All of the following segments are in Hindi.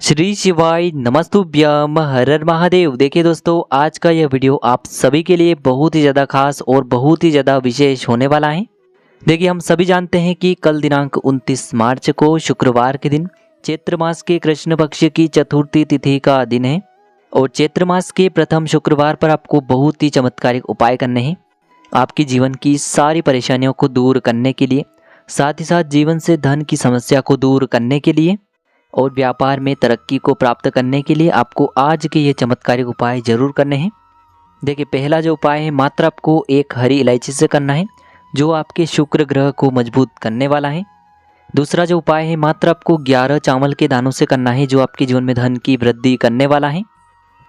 श्री शिवाय नमस्तुभ्यम हर हर महादेव। देखिए दोस्तों, आज का यह वीडियो आप सभी के लिए बहुत ही ज़्यादा खास और बहुत ही ज़्यादा विशेष होने वाला है। देखिए, हम सभी जानते हैं कि कल दिनांक 29 मार्च को शुक्रवार के दिन चैत्र मास के कृष्ण पक्ष की चतुर्थी तिथि का दिन है और चैत्र मास के प्रथम शुक्रवार पर आपको बहुत ही चमत्कारिक उपाय करने हैं आपकी जीवन की सारी परेशानियों को दूर करने के लिए, साथ ही साथ जीवन से धन की समस्या को दूर करने के लिए और व्यापार में तरक्की को प्राप्त करने के लिए आपको आज के ये चमत्कारिक उपाय जरूर करने हैं। देखिए, पहला जो उपाय है मात्र आपको एक हरी इलायची से करना है जो आपके शुक्र ग्रह को मजबूत करने वाला है। दूसरा जो उपाय है मात्र आपको 11 चावल के दानों से करना है जो आपके जीवन में धन की वृद्धि करने वाला है।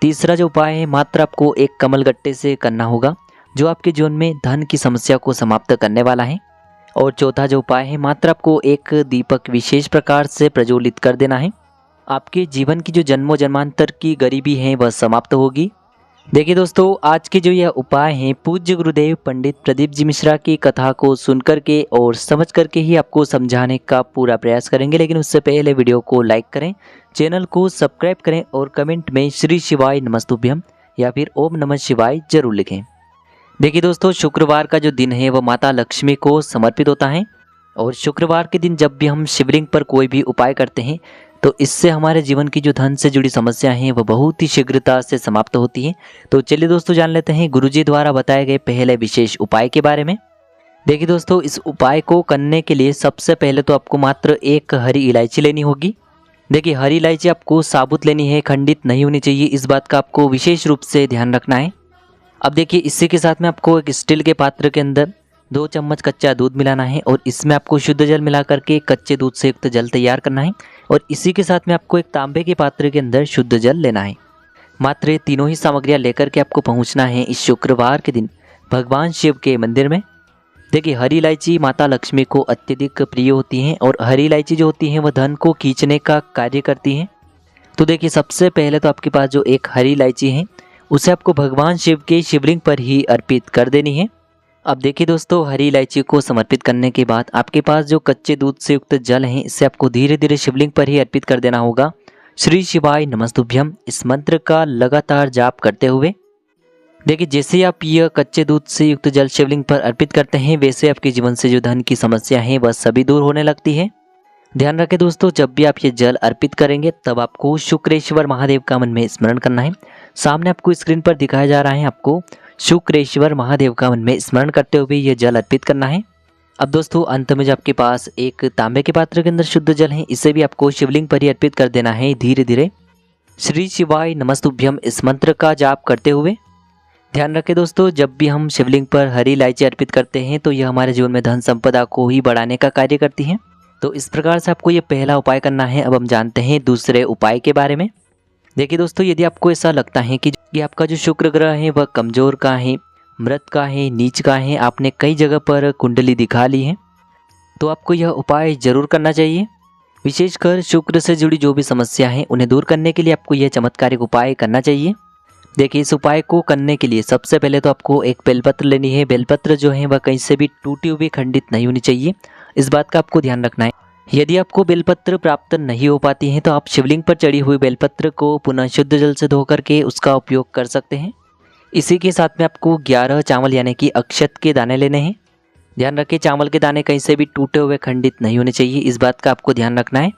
तीसरा जो उपाय है मात्र आपको एक कमल गट्टे से करना होगा जो आपके जीवन में धन की समस्या को समाप्त करने वाला है। और चौथा जो उपाय है मात्र आपको एक दीपक विशेष प्रकार से प्रज्वलित कर देना है। आपके जीवन की जो जन्मों जन्मांतर की गरीबी है वह समाप्त होगी। देखिए दोस्तों, आज के जो यह उपाय हैं पूज्य गुरुदेव पंडित प्रदीप जी मिश्रा की कथा को सुन करके और समझ करके ही आपको समझाने का पूरा प्रयास करेंगे। लेकिन उससे पहले वीडियो को लाइक करें, चैनल को सब्सक्राइब करें और कमेंट में श्री शिवाय नमस्तुभ्यम या फिर ओम नमः शिवाय जरूर लिखें। देखिए दोस्तों, शुक्रवार का जो दिन है वह माता लक्ष्मी को समर्पित होता है और शुक्रवार के दिन जब भी हम शिवलिंग पर कोई भी उपाय करते हैं तो इससे हमारे जीवन की जो धन से जुड़ी समस्या हैं वह बहुत ही शीघ्रता से समाप्त होती है। तो चलिए दोस्तों, जान लेते हैं गुरुजी द्वारा बताए गए पहले विशेष उपाय के बारे में। देखिए दोस्तों, इस उपाय को करने के लिए सबसे पहले तो आपको मात्र एक हरी इलायची लेनी होगी। देखिए, हरी इलायची आपको साबुत लेनी है, खंडित नहीं होनी चाहिए। इस बात का आपको विशेष रूप से ध्यान रखना है। अब देखिए, इसी के साथ में आपको एक स्टील के पात्र के अंदर 2 चम्मच कच्चा दूध मिलाना है और इसमें आपको शुद्ध जल मिला करके कच्चे दूध से युक्त जल तैयार करना है और इसी के साथ में आपको एक तांबे के पात्र के अंदर शुद्ध जल लेना है। मात्र ये तीनों ही सामग्रियां लेकर के आपको पहुंचना है इस शुक्रवार के दिन भगवान शिव के मंदिर में। देखिए, हरी इलायची माता लक्ष्मी को अत्यधिक प्रिय होती हैं और हरी इलायची जो होती हैं वह धन को खींचने का कार्य करती हैं। तो देखिए, सबसे पहले तो आपके पास जो एक हरी इलायची है उसे आपको भगवान शिव के शिवलिंग पर ही अर्पित कर देनी है। अब देखिए दोस्तों, हरी इलायची को समर्पित करने के बाद आपके पास जो कच्चे दूध से युक्त जल है इसे आपको धीरे धीरे शिवलिंग पर ही अर्पित कर देना होगा। श्री शिवाय नमस्तुभ्यम इस मंत्र का लगातार जाप करते हुए। देखिए, जैसे ही आप यह कच्चे दूध से युक्त जल शिवलिंग पर अर्पित करते हैं वैसे आपके जीवन से जो धन की समस्या है वह सभी दूर होने लगती है। ध्यान रखें दोस्तों, जब भी आप ये जल अर्पित करेंगे तब आपको शुक्रेश्वर महादेव का मन में स्मरण करना है। सामने आपको स्क्रीन पर दिखाया जा रहा है, आपको शुक्रेश्वर महादेव का मन में स्मरण करते हुए यह जल अर्पित करना है। अब दोस्तों, अंत में जो आपके पास एक तांबे के पात्र के अंदर शुद्ध जल है इसे भी आपको शिवलिंग पर ही अर्पित कर देना है धीरे धीरे। श्री शिवाय नमस्तुभ्यम इस मंत्र का जाप करते हुए। ध्यान रखें दोस्तों, जब भी हम शिवलिंग पर हरी इलायची अर्पित करते हैं तो यह हमारे जीवन में धन संपदा को ही बढ़ाने का कार्य करती है। तो इस प्रकार से आपको ये पहला उपाय करना है। अब हम जानते हैं दूसरे उपाय के बारे में। देखिए दोस्तों, यदि आपको ऐसा लगता है कि आपका जो शुक्र ग्रह है वह कमजोर का है, मृत का है, नीच का है, आपने कई जगह पर कुंडली दिखा ली है, तो आपको यह उपाय जरूर करना चाहिए। विशेषकर शुक्र से जुड़ी जो भी समस्या है उन्हें दूर करने के लिए आपको यह चमत्कारिक उपाय करना चाहिए। देखिए, इस उपाय को करने के लिए सबसे पहले तो आपको एक बेलपत्र लेनी है। बेलपत्र जो है वह कहीं से भी टूटी हुई खंडित नहीं होनी चाहिए, इस बात का आपको ध्यान रखना है। यदि आपको बेलपत्र प्राप्त नहीं हो पाती है तो आप शिवलिंग पर चढ़ी हुई बेलपत्र को पुनः शुद्ध जल से धो करके उसका उपयोग कर सकते हैं। इसी के साथ में आपको 11 चावल यानी कि अक्षत के दाने लेने हैं। ध्यान रखें, चावल के दाने कहीं से भी टूटे हुए खंडित नहीं होने चाहिए, इस बात का आपको ध्यान रखना है।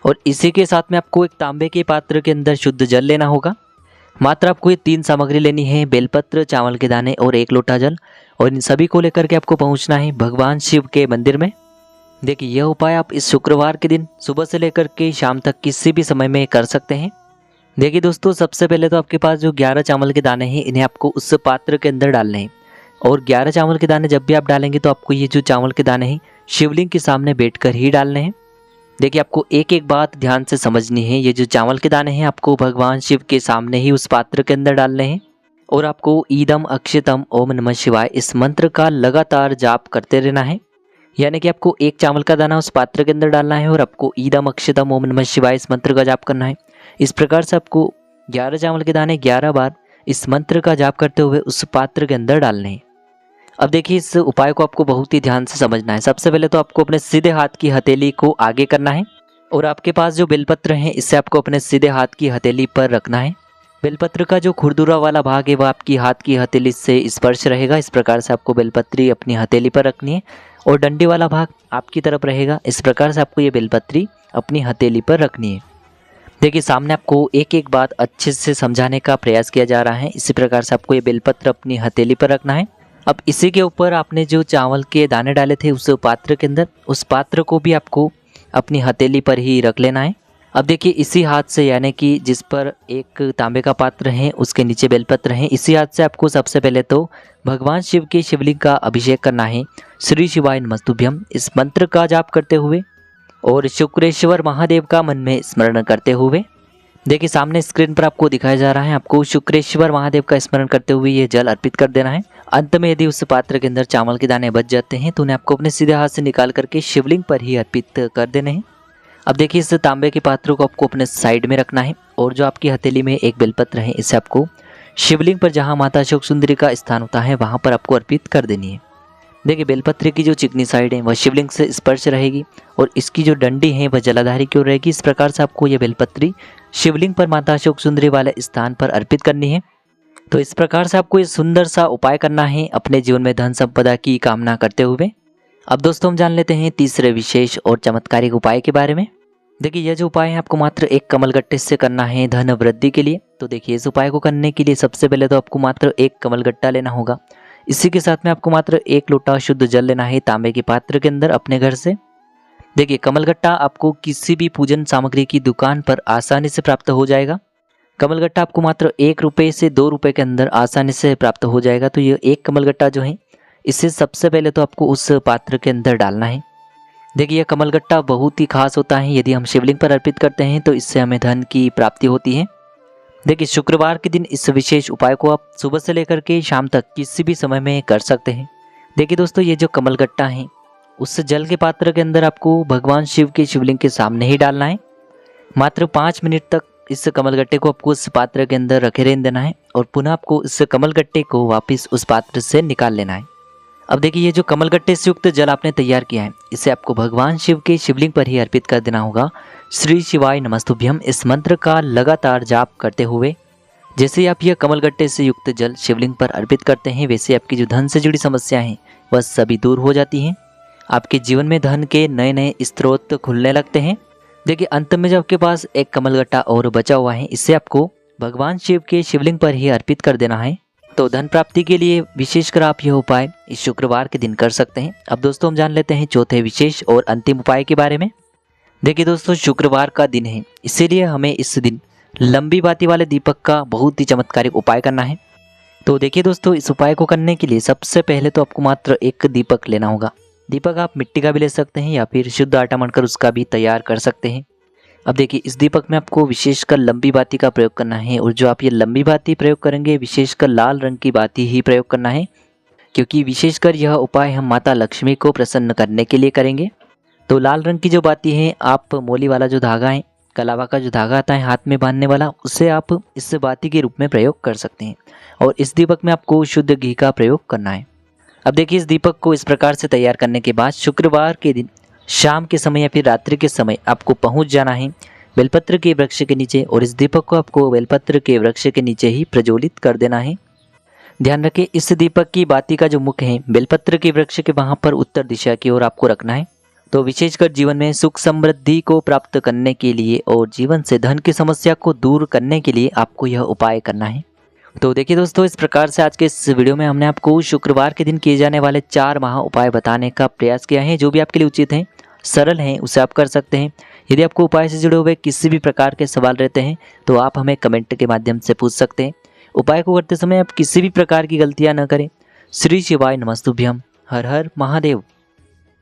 और इसी के साथ में आपको एक तांबे के पात्र के अंदर शुद्ध जल लेना होगा। मात्र आपको ये 3 सामग्री लेनी है, बेलपत्र, चावल के दाने और 1 लोटा जल, और इन सभी को लेकर के आपको पहुंचना है भगवान शिव के मंदिर में। देखिए, यह उपाय आप इस शुक्रवार के दिन सुबह से लेकर के शाम तक किसी भी समय में कर सकते हैं। देखिए दोस्तों, सबसे पहले तो आपके पास जो 11 चावल के दाने हैं इन्हें आपको उस पात्र के अंदर डालने हैं और 11 चावल के दाने जब भी आप डालेंगे तो आपको ये जो चावल के दाने हैं शिवलिंग के सामने बैठकर ही डालने हैं। देखिए, आपको एक एक बात ध्यान से समझनी है। ये जो चावल के दाने हैं आपको भगवान शिव के सामने ही उस पात्र के अंदर डालने हैं और आपको ईदम अक्षतम ओम नमः शिवाय इस मंत्र का लगातार जाप करते रहना है। यानी कि आपको एक चावल का दाना उस पात्र के अंदर डालना है और आपको ईदम अक्षतम ओम नमः शिवाय इस मंत्र का जाप करना है। इस प्रकार से आपको 11 चावल के दाने 11 बार इस मंत्र का जाप करते हुए उस पात्र के अंदर डालने हैं। अब देखिए, इस उपाय को आपको बहुत ही ध्यान से समझना है। सबसे पहले तो आपको अपने सीधे हाथ की हथेली को आगे करना है और आपके पास जो बेलपत्र हैं इससे आपको अपने सीधे हाथ की हथेली पर रखना है। बेलपत्र का जो खुरदुरा वाला भाग है वो आपकी हाथ की हथेली से स्पर्श रहेगा। इस प्रकार से आपको बेलपत्री अपनी हथेली पर रखनी है और डंडी वाला भाग आपकी तरफ रहेगा। इस प्रकार से आपको ये बेलपत्री अपनी हथेली पर रखनी है। देखिए सामने आपको एक एक बात अच्छे से समझाने का प्रयास किया जा रहा है। इसी प्रकार से आपको ये बेलपत्र अपनी हथेली पर रखना है। अब इसी के ऊपर आपने जो चावल के दाने डाले थे उस पात्र के अंदर, उस पात्र को भी आपको अपनी हथेली पर ही रख लेना है। अब देखिए इसी हाथ से, यानी कि जिस पर एक तांबे का पात्र है उसके नीचे बेलपत्र है, इसी हाथ से आपको सबसे पहले तो भगवान शिव के शिवलिंग का अभिषेक करना है। श्री शिवाय नमस्तुभ्यम इस मंत्र का जाप करते हुए और शुक्रेश्वर महादेव का मन में स्मरण करते हुए, देखिए सामने स्क्रीन पर आपको दिखाया जा रहा है, आपको शुक्रेश्वर महादेव का स्मरण करते हुए ये जल अर्पित कर देना है। अंत में यदि उस पात्र के अंदर चावल के दाने बच जाते हैं तो उन्हें आपको अपने सीधे हाथ से निकाल करके शिवलिंग पर ही अर्पित कर देने हैं। अब देखिए इस तांबे के पात्र को आपको अपने साइड में रखना है और जो आपकी हथेली में एक बेलपत्र है इसे आपको शिवलिंग पर जहाँ माता अशोक सुंदरी का स्थान होता है वहाँ पर आपको अर्पित कर देनी है। देखिए बेलपत्र की जो चिकनी साइड है वह शिवलिंग से स्पर्श रहेगी और इसकी जो डंडी है वह जलाधारी की ओर रहेगी। इस प्रकार से आपको यह बेलपत्री शिवलिंग पर माता अशोक सुंदरी वाले स्थान पर अर्पित करनी है। तो इस प्रकार से आपको ये सुंदर सा उपाय करना है अपने जीवन में धन संपदा की कामना करते हुए। अब दोस्तों हम जान लेते हैं तीसरे विशेष और चमत्कारिक उपाय के बारे में। देखिए यह जो उपाय है आपको मात्र एक कमलगट्टे से करना है धन वृद्धि के लिए। तो देखिए इस उपाय को करने के लिए सबसे पहले तो आपको मात्र एक कमलगट्टा लेना होगा। इसी के साथ में आपको मात्र एक लोटा शुद्ध जल लेना है तांबे के पात्र के अंदर अपने घर से। देखिए कमलगट्टा आपको किसी भी पूजन सामग्री की दुकान पर आसानी से प्राप्त हो जाएगा। कमलगट्टा आपको मात्र 1 रुपये से 2 रुपये के अंदर आसानी से प्राप्त हो जाएगा। तो ये एक कमलगट्टा जो है इसे सबसे पहले तो आपको उस पात्र के अंदर डालना है। देखिए यह कमलगट्टा बहुत ही खास होता है। यदि हम शिवलिंग पर अर्पित करते हैं तो इससे हमें धन की प्राप्ति होती है। देखिए शुक्रवार के दिन इस विशेष उपाय को आप सुबह से लेकर के शाम तक किसी भी समय में कर सकते हैं। देखिए दोस्तों ये जो कमलगट्टा है उस जल के पात्र के अंदर आपको भगवान शिव के शिवलिंग के सामने ही डालना है। मात्र 5 मिनट तक इस कमलगट्टे को आपको उस पात्र के अंदर रखे रहने देना है और पुनः आपको इस कमलगट्टे को वापस उस पात्र से निकाल लेना है। अब देखिए ये जो कमलगट्टे से युक्त जल आपने तैयार किया है इसे आपको भगवान शिव के शिवलिंग पर ही अर्पित कर देना होगा। श्री शिवाय नमस्तुभ्यम इस मंत्र का लगातार जाप करते हुए जैसे आप यह कमलगट्टे से युक्त जल शिवलिंग पर अर्पित करते हैं वैसे आपकी जो धन से जुड़ी समस्या हैं वह सभी दूर हो जाती हैं। आपके जीवन में धन के नए नए स्रोत खुलने लगते हैं। देखिए अंत में जब आपके पास एक कमलगट्टा और बचा हुआ है इसे आपको भगवान शिव के शिवलिंग पर ही अर्पित कर देना है। तो धन प्राप्ति के लिए विशेषकर आप यह उपाय इस शुक्रवार के दिन कर सकते हैं। अब दोस्तों हम जान लेते हैं चौथे विशेष और अंतिम उपाय के बारे में। देखिए दोस्तों शुक्रवार का दिन है इसीलिए हमें इस दिन लंबी बाती वाले दीपक का बहुत ही चमत्कारिक उपाय करना है। तो देखिए दोस्तों इस उपाय को करने के लिए सबसे पहले तो आपको मात्र एक दीपक लेना होगा। दीपक आप मिट्टी का भी ले सकते हैं या फिर शुद्ध आटा मढ़कर उसका भी तैयार कर सकते हैं। अब देखिए इस दीपक में आपको विशेषकर लंबी बाती का प्रयोग करना है और जो आप ये लंबी बाती प्रयोग करेंगे विशेषकर लाल रंग की बाती ही प्रयोग करना है, क्योंकि विशेषकर यह उपाय हम माता लक्ष्मी को प्रसन्न करने के लिए करेंगे। तो लाल रंग की जो बाती है आप मोली वाला जो धागा है, कलावा का जो धागा आता है हाथ में बांधने वाला, उसे आप इस बाती के रूप में प्रयोग कर सकते हैं और इस दीपक में आपको शुद्ध घी का प्रयोग करना है। अब देखिए इस दीपक को इस प्रकार से तैयार करने के बाद शुक्रवार के दिन शाम के समय या फिर रात्रि के समय आपको पहुंच जाना है बेलपत्र के वृक्ष के नीचे और इस दीपक को आपको बेलपत्र के वृक्ष के नीचे ही प्रज्वलित कर देना है। ध्यान रखें इस दीपक की बाती का जो मुख है बेलपत्र के वृक्ष के वहां पर उत्तर दिशा की ओर आपको रखना है। तो विशेषकर जीवन में सुख समृद्धि को प्राप्त करने के लिए और जीवन से धन की समस्या को दूर करने के लिए आपको यह उपाय करना है। तो देखिए दोस्तों इस प्रकार से आज के इस वीडियो में हमने आपको शुक्रवार के दिन किए जाने वाले 4 महा उपाय बताने का प्रयास किया है। जो भी आपके लिए उचित हैं, सरल हैं, उसे आप कर सकते हैं। यदि आपको उपाय से जुड़े हुए किसी भी प्रकार के सवाल रहते हैं तो आप हमें कमेंट के माध्यम से पूछ सकते हैं। उपाय को करते समय आप किसी भी प्रकार की गलतियां न करें। श्री शिवाय नमस्तुभ्यम। हर हर महादेव।